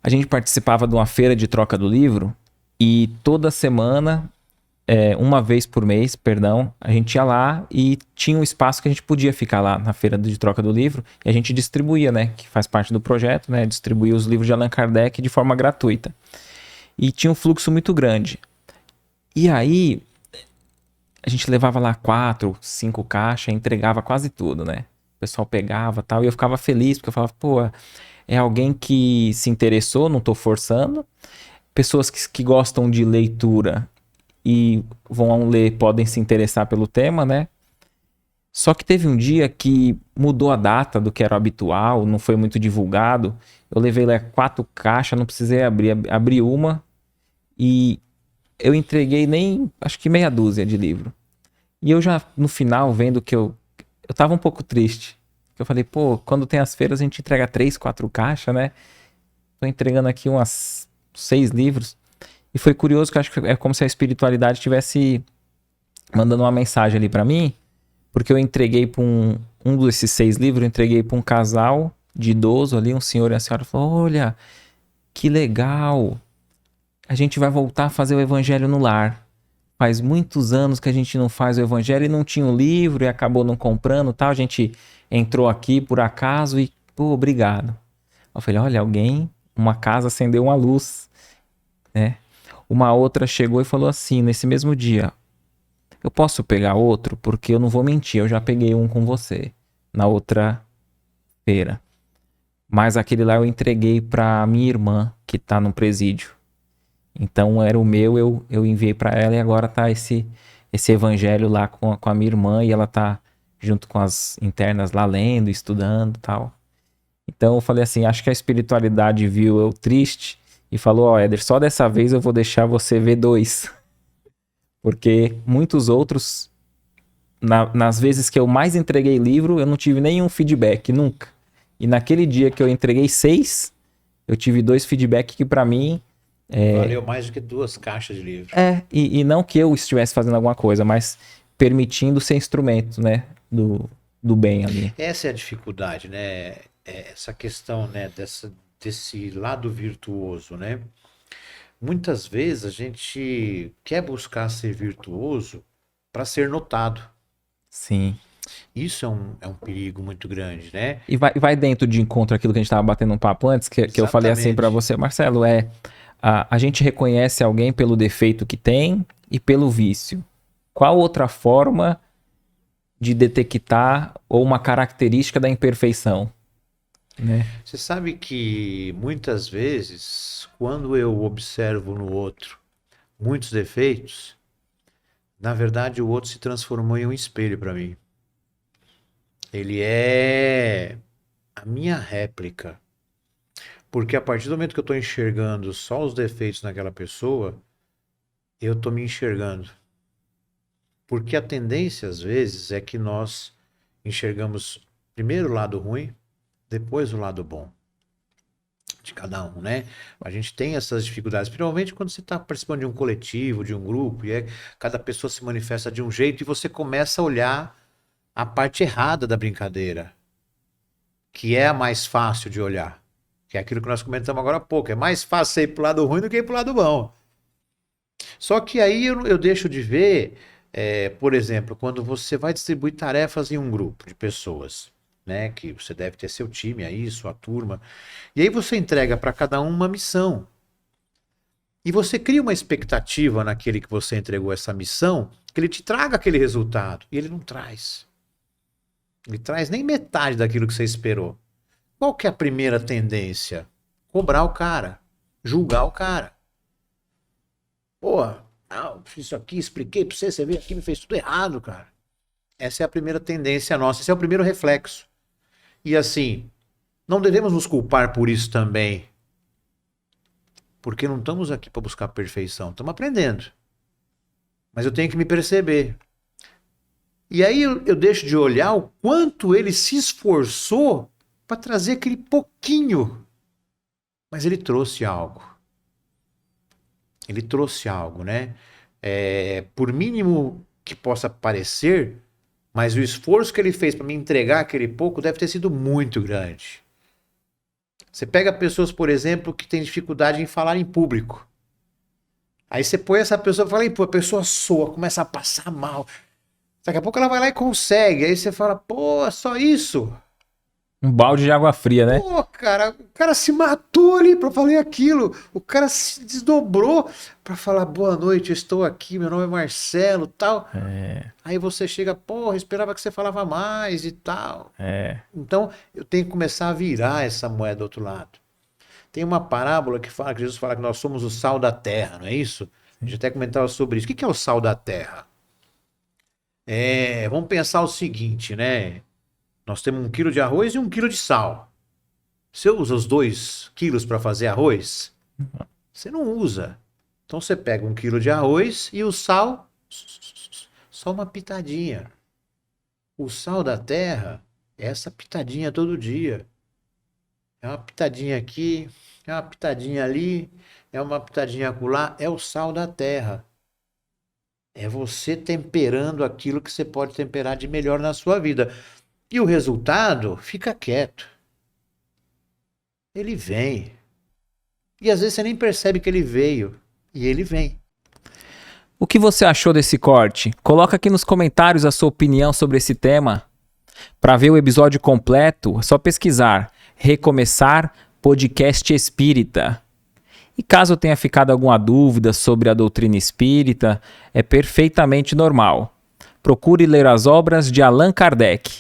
A gente participava de uma feira de troca do livro e toda semana, uma vez por mês, perdão, a gente ia lá e tinha um espaço que a gente podia ficar lá na feira de troca do livro e a gente distribuía, né, que faz parte do projeto, né, distribuía os livros de Allan Kardec de forma gratuita. E tinha um fluxo muito grande. E aí, a gente levava lá 4, 5 caixas, entregava quase tudo, né? O pessoal pegava e tal, e eu ficava feliz, porque eu falava, pô, é alguém que se interessou, não tô forçando. Pessoas que gostam de leitura e vão ler, podem se interessar pelo tema, né? Só que teve um dia que mudou a data do que era habitual, não foi muito divulgado. Eu levei lá 4 caixas, não precisei abri uma e eu entreguei nem, acho que meia dúzia de livro. E eu já, no final, vendo que eu tava um pouco triste. Eu falei, pô, quando tem as feiras a gente entrega 3, 4 caixas, né? Tô entregando aqui umas 6 livros. E foi curioso que eu acho que é como se a espiritualidade estivesse mandando uma mensagem ali pra mim, porque eu entreguei pra um desses 6 livros, eu entreguei pra um casal de idoso ali, um senhor e a senhora falou, olha, que legal, a gente vai voltar a fazer o evangelho no lar. Faz muitos anos que a gente não faz o evangelho e não tinha o livro e acabou não comprando, tal. A gente entrou aqui por acaso e, pô, obrigado. Eu falei, olha, uma casa acendeu uma luz, né? Uma outra chegou e falou assim, nesse mesmo dia, eu posso pegar outro? Porque eu não vou mentir, eu já peguei um com você na outra feira. Mas aquele lá eu entreguei pra minha irmã, que tá no presídio. Então era o meu, eu enviei pra ela e agora tá esse evangelho lá com a minha irmã e ela tá junto com as internas lá lendo, estudando e tal. Então eu falei assim, acho que a espiritualidade viu eu triste e falou, ó, Éder, só dessa vez eu vou deixar você ver 2. Porque muitos outros, nas vezes que eu mais entreguei livro, eu não tive nenhum feedback, nunca. E naquele dia que eu entreguei 6, eu tive 2 feedbacks que pra mim Valeu mais do que 2 caixas de livro. e não que eu estivesse fazendo alguma coisa, mas permitindo ser instrumento, né, do bem ali. Essa é a dificuldade, né? Essa questão, né, desse lado virtuoso, né? Muitas vezes a gente quer buscar ser virtuoso para ser notado. Sim. Isso é um perigo muito grande, né? E vai dentro de encontro aquilo que a gente estava batendo um papo antes, que eu falei assim para Exatamente. você, Marcelo, a gente reconhece alguém pelo defeito que tem e pelo vício. Qual outra forma de detectar ou uma característica da imperfeição, né? Você sabe que muitas vezes, quando eu observo no outro muitos defeitos, na verdade o outro se transformou em um espelho para mim. Ele é a minha réplica. Porque a partir do momento que eu estou enxergando só os defeitos naquela pessoa, eu estou me enxergando. Porque a tendência, às vezes, é que nós enxergamos primeiro o lado ruim, depois o lado bom de cada um, né? A gente tem essas dificuldades, principalmente quando você está participando de um coletivo, de um grupo, cada pessoa se manifesta de um jeito e você começa a olhar a parte errada da brincadeira, que é a mais fácil de olhar. Que é aquilo que nós comentamos agora há pouco. É mais fácil ir para o lado ruim do que ir para o lado bom. Só que aí eu deixo de ver, por exemplo, quando você vai distribuir tarefas em um grupo de pessoas, né? Que você deve ter seu time aí, sua turma. E aí você entrega para cada um uma missão. E você cria uma expectativa naquele que você entregou essa missão, que ele te traga aquele resultado. E ele não traz. Ele traz nem metade daquilo que você esperou. Qual que é a primeira tendência? Cobrar o cara, julgar o cara. Pô, não, isso aqui, expliquei pra você, você veio aqui e me fez tudo errado, cara. Essa é a primeira tendência nossa, esse é o primeiro reflexo. E assim, não devemos nos culpar por isso também, porque não estamos aqui para buscar perfeição, estamos aprendendo. Mas eu tenho que me perceber. E aí eu deixo de olhar o quanto ele se esforçou para trazer aquele pouquinho, mas ele trouxe algo. Ele trouxe algo, né? Por mínimo que possa parecer, mas o esforço que ele fez para me entregar aquele pouco deve ter sido muito grande. Você pega pessoas, por exemplo, que têm dificuldade em falar em público. Aí você põe essa pessoa e fala, pô, a pessoa soa, começa a passar mal. Daqui a pouco ela vai lá e consegue. Aí você fala, pô, só isso? Um balde de água fria, né? Pô, cara, o cara se matou ali pra falar aquilo. O cara se desdobrou pra falar boa noite, eu estou aqui, meu nome é Marcelo, tal. Aí você chega, porra, eu esperava que você falava mais e tal. Então, eu tenho que começar a virar essa moeda do outro lado. Tem uma parábola que fala que Jesus fala que nós somos o sal da terra, não é isso? A gente até comentava sobre isso. O que é o sal da terra? Vamos pensar o seguinte, né? Nós temos 1 quilo de arroz e 1 quilo de sal. Você usa os 2 quilos para fazer arroz? Você não usa. Então você pega 1 quilo de arroz e o sal, só uma pitadinha. O sal da terra é essa pitadinha todo dia. É uma pitadinha aqui, é uma pitadinha ali, é uma pitadinha acolá. É o sal da terra. É você temperando aquilo que você pode temperar de melhor na sua vida. E o resultado, fica quieto. Ele vem. E às vezes você nem percebe que ele veio. E ele vem. O que você achou desse corte? Coloca aqui nos comentários a sua opinião sobre esse tema. Para ver o episódio completo, é só pesquisar Recomeçar Podcast Espírita. E caso tenha ficado alguma dúvida sobre a doutrina espírita, é perfeitamente normal. Procure ler as obras de Allan Kardec.